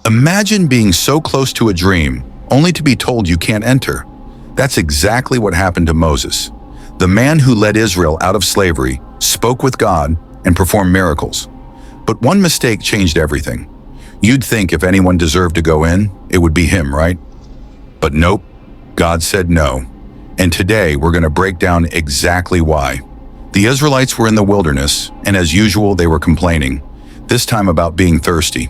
Imagine being so close to a dream, only to be told you can't enter. That's exactly what happened to Moses. The man who led Israel out of slavery spoke with God and performed miracles. But one mistake changed everything. You'd think if anyone deserved to go in, it would be him, right? But nope, God said no. And today we're going to break down exactly why. The Israelites were in the wilderness, and as usual, they were complaining, this time about being thirsty.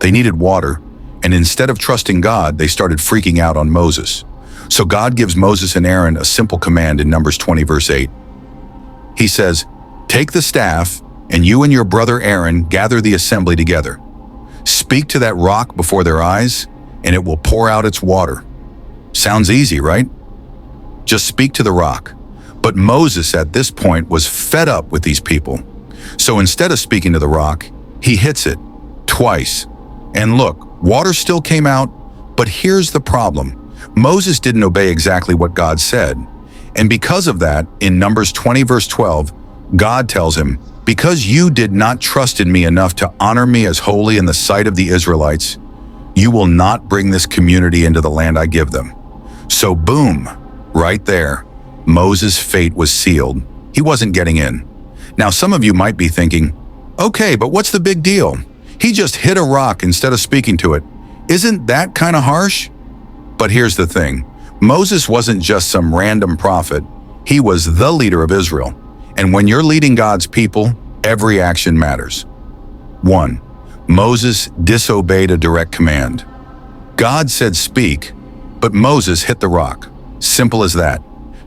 They needed water, and instead of trusting God, they started freaking out on Moses. So God gives Moses and Aaron a simple command in Numbers 20, verse 8. He says, "Take the staff, and you and your brother Aaron gather the assembly together. Speak to that rock before their eyes, and it will pour out its water." Sounds easy, right? Just speak to the rock. But Moses at this point was fed up with these people. So instead of speaking to the rock, he hits it twice. And look, water still came out, but here's the problem. Moses didn't obey exactly what God said. And because of that, in Numbers 20, verse 12, God tells him, "Because you did not trust in me enough to honor me as holy in the sight of the Israelites, you will not bring this community into the land I give them." So boom, right there, Moses' fate was sealed. He wasn't getting in. Now some of you might be thinking, okay, but what's the big deal? He just hit a rock instead of speaking to it. Isn't that kind of harsh? But here's the thing. Moses wasn't just some random prophet. He was the leader of Israel. And when you're leading God's people, every action matters. 1. Moses disobeyed a direct command. God said speak, but Moses hit the rock. Simple as that.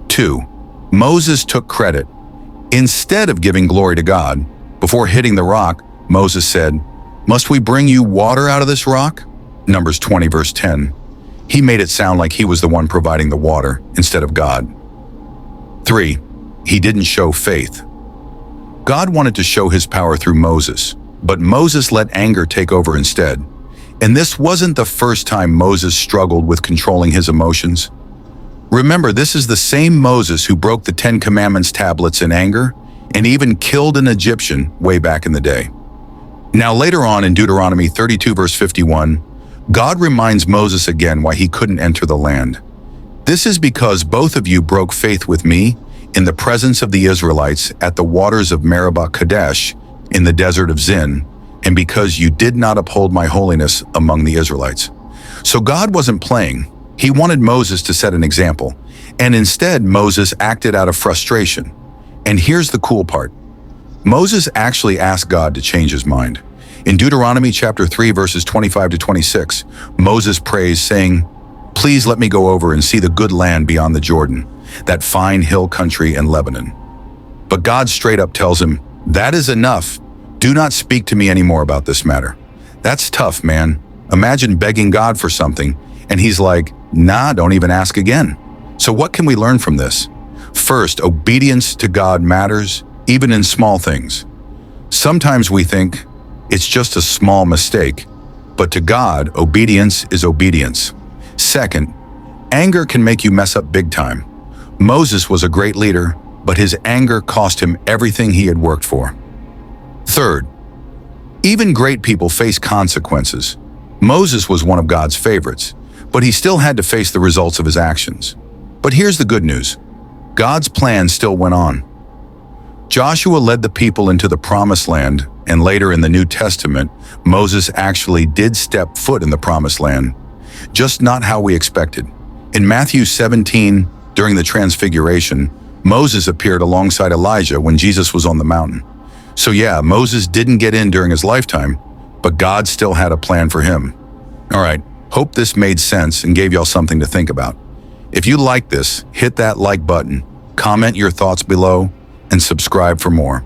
2. Moses took credit. Instead of giving glory to God, before hitting the rock, Moses said, "Must we bring you water out of this rock?" Numbers 20, verse 10. He made it sound like he was the one providing the water instead of God. 3. He didn't show faith. God wanted to show his power through Moses, but Moses let anger take over instead. And this wasn't the first time Moses struggled with controlling his emotions. Remember, this is the same Moses who broke the 10 Commandments tablets in anger and even killed an Egyptian way back in the day. Now later on in Deuteronomy 32, verse 51, God reminds Moses again why he couldn't enter the land. "This is because both of you broke faith with me in the presence of the Israelites at the waters of Meribah Kadesh in the desert of Zin, and because you did not uphold my holiness among the Israelites." So God wasn't playing. He wanted Moses to set an example, and instead Moses acted out of frustration. And here's the cool part. Moses actually asked God to change his mind. In Deuteronomy chapter 3, verses 25 to 26, Moses prays, saying, "Please let me go over and see the good land beyond the Jordan, that fine hill country in Lebanon." But God straight up tells him, "That is enough. Do not speak to me anymore about this matter." That's tough, man. Imagine begging God for something, and he's like, "Nah, don't even ask again." So what can we learn from this? First, obedience to God matters, even in small things. Sometimes we think it's just a small mistake, but to God, obedience is obedience. Second, anger can make you mess up big time. Moses was a great leader, but his anger cost him everything he had worked for. Third, even great people face consequences. Moses was one of God's favorites, but he still had to face the results of his actions. But here's the good news. God's plan still went on. Joshua led the people into the Promised Land, and later in the New Testament, Moses actually did step foot in the Promised Land, just not how we expected. In Matthew 17, during the Transfiguration, Moses appeared alongside Elijah when Jesus was on the mountain. So yeah, Moses didn't get in during his lifetime, but God still had a plan for him. All right, hope this made sense and gave y'all something to think about. If you like this, hit that like button, comment your thoughts below, and subscribe for more.